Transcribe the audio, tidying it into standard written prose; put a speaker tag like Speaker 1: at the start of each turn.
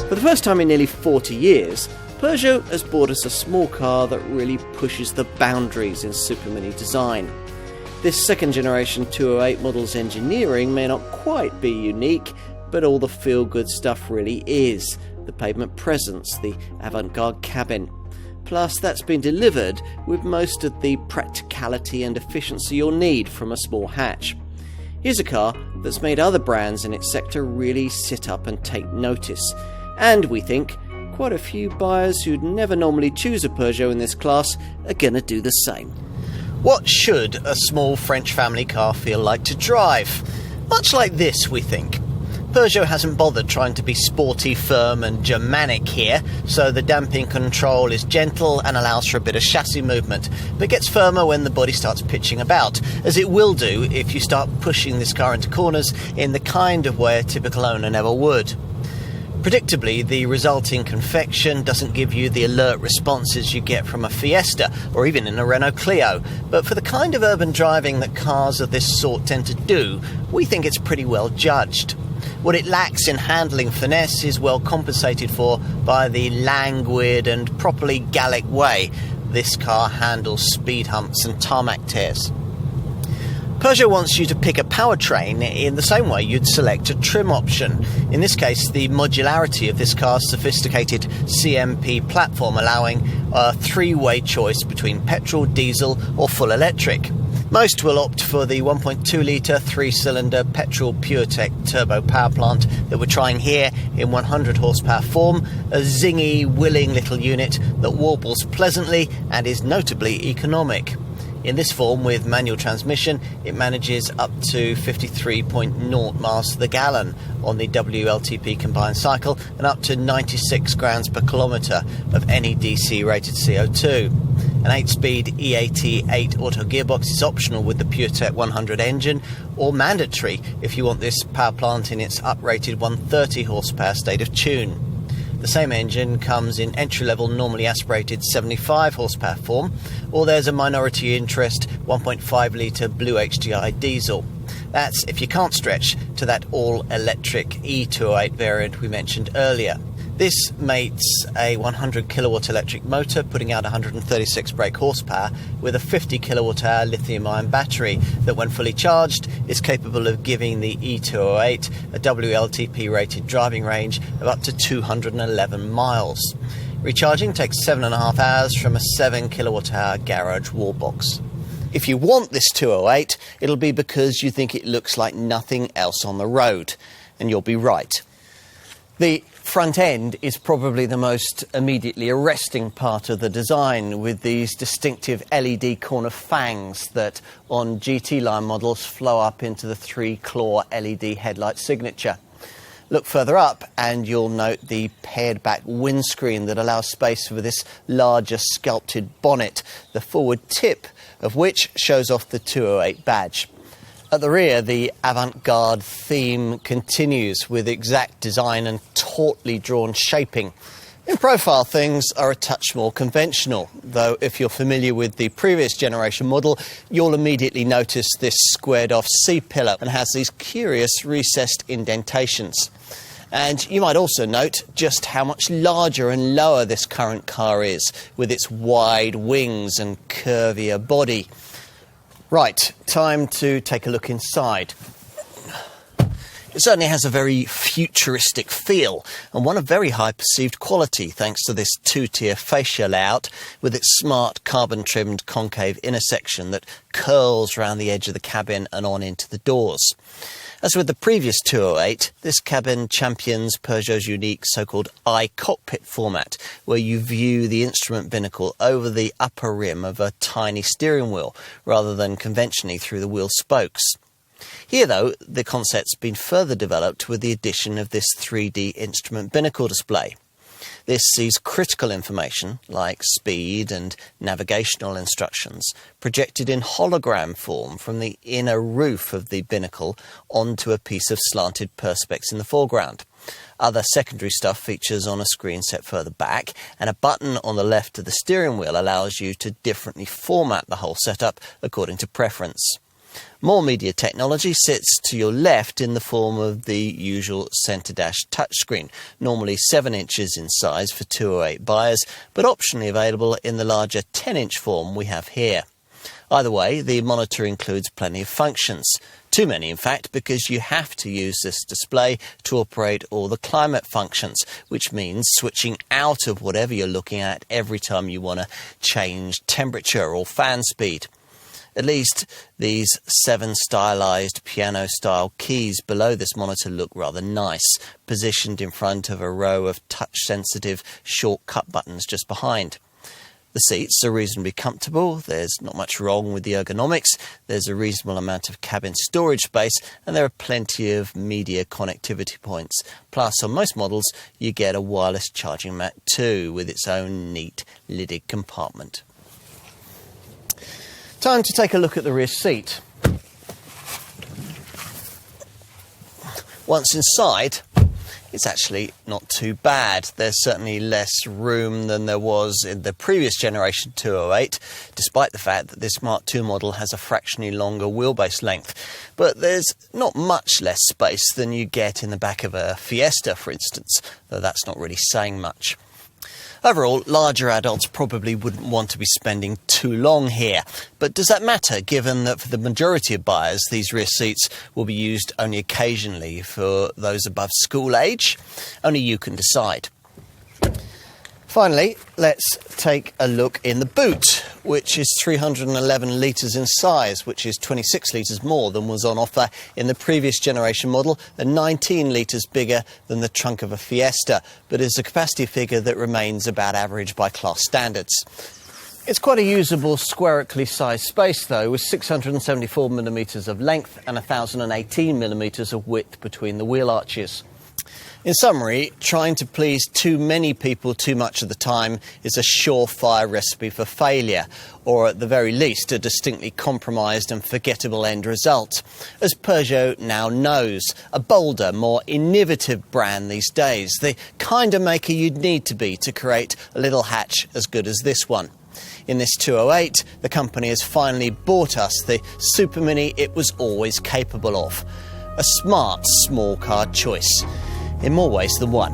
Speaker 1: For the first time in nearly 40 years, Peugeot has brought us a small car that really pushes the boundaries in supermini design. This second generation 208 model's engineering may not quite be unique, but all the feel-good stuff really is. The pavement presence, the avant-garde cabin. Plus, that's been delivered with most of the practicality and efficiency you'll need from a small hatch. Here's a car that's made other brands in its sector really sit up and take notice. And we think quite a few buyers who'd never normally choose a Peugeot in this class are going to do the same.
Speaker 2: What should a small French family car feel like to drive? Much like this, we think. Peugeot hasn't bothered trying to be sporty, firm and Germanic here, so the damping control is gentle and allows for a bit of chassis movement, but gets firmer when the body starts pitching about, as it will do if you start pushing this car into corners in the kind of way a typical owner never would. Predictably, the resulting confection doesn't give you the alert responses you get from a Fiesta or even in a Renault Clio, but for the kind of urban driving that cars of this sort tend to do, we think it's pretty well judged. What it lacks in handling finesse is well compensated for by the languid and properly Gallic way this car handles speed humps and tarmac tears. Peugeot wants you to pick a powertrain in the same way you'd select a trim option. In this case, the modularity of this car's sophisticated CMP platform allowing a three-way choice between petrol, diesel or full electric. Most will opt for the 1.2-litre three-cylinder petrol PureTech turbo power plant that we're trying here in 100 horsepower form, a zingy, willing little unit that warbles pleasantly and is notably economic. In this form, with manual transmission, it manages up to 53.0 miles to the gallon on the WLTP combined cycle and up to 96 grams per kilometre of NEDC rated CO2. An 8-speed E88 auto gearbox is optional with the PureTech 100 engine, or mandatory if you want this power plant in its uprated 130 horsepower state of tune. The same engine comes in entry-level normally aspirated 75 horsepower form, or there's a minority interest 1.5-litre BlueHDi diesel. That's if you can't stretch to that all-electric E208 variant we mentioned earlier. This mates a 100 kilowatt electric motor putting out 136 brake horsepower with a 50 kilowatt hour lithium-ion battery that, when fully charged, is capable of giving the E208 a WLTP rated driving range of up to 211 miles. Recharging takes 7.5 hours from a 7 kilowatt hour garage wall box. If you want this 208, it'll be because you think it looks like nothing else on the road, and you'll be right. The front end is probably the most immediately arresting part of the design, with these distinctive LED corner fangs that on GT line models flow up into the 3-claw LED headlight signature. Look further up and you'll note the pared back windscreen that allows space for this larger sculpted bonnet, the forward tip of which shows off the 208 badge. At the rear, the avant-garde theme continues with exact design and tautly drawn shaping. In profile, things are a touch more conventional, though if you're familiar with the previous generation model, you'll immediately notice this squared-off C-pillar and has these curious recessed indentations. And you might also note just how much larger and lower this current car is, with its wide wings and curvier body. Right, time to take a look inside. It certainly has a very futuristic feel, and one of very high perceived quality thanks to this two-tier fascia layout with its smart carbon-trimmed concave inner section that curls around the edge of the cabin and on into the doors. As with the previous 208, this cabin champions Peugeot's unique so-called I-cockpit format, where you view the instrument binnacle over the upper rim of a tiny steering wheel, rather than conventionally through the wheel spokes. Here, though, the concept's been further developed with the addition of this 3D instrument binnacle display. This sees critical information, like speed and navigational instructions, projected in hologram form from the inner roof of the binnacle onto a piece of slanted perspex in the foreground. Other secondary stuff features on a screen set further back, and a button on the left of the steering wheel allows you to differently format the whole setup according to preference. More media technology sits to your left in the form of the usual centre dash touchscreen, normally 7 inches in size for 208 buyers, but optionally available in the larger 10-inch form we have here. Either way, the monitor includes plenty of functions. Too many, in fact, because you have to use this display to operate all the climate functions, which means switching out of whatever you're looking at every time you want to change temperature or fan speed. At least these 7 stylised piano-style keys below this monitor look rather nice, positioned in front of a row of touch-sensitive shortcut buttons just behind. The seats are reasonably comfortable, there's not much wrong with the ergonomics, there's a reasonable amount of cabin storage space, and there are plenty of media connectivity points. Plus, on most models, you get a wireless charging mat too, with its own neat lidded compartment. Time to take a look at the rear seat. Once inside, it's actually not too bad. There's certainly less room than there was in the previous generation 208, despite the fact that this Mark II model has a fractionally longer wheelbase length. But there's not much less space than you get in the back of a Fiesta, for instance, though that's not really saying much. Overall, larger adults probably wouldn't want to be spending too long here. But does that matter, given that for the majority of buyers, these rear seats will be used only occasionally for those above school age? Only you can decide. Finally, let's take a look in the boot, which is 311 litres in size, which is 26 litres more than was on offer in the previous generation model, and 19 litres bigger than the trunk of a Fiesta, but is a capacity figure that remains about average by class standards. It's quite a usable spherically sized space though, with 674mm of length and 1018mm of width between the wheel arches. In summary, trying to please too many people too much of the time is a surefire recipe for failure, or at the very least a distinctly compromised and forgettable end result. As Peugeot now knows, a bolder, more innovative brand these days, the kind of maker you'd need to be to create a little hatch as good as this one. In this 208, the company has finally bought us the supermini it was always capable of. A smart small car choice. In more ways than one.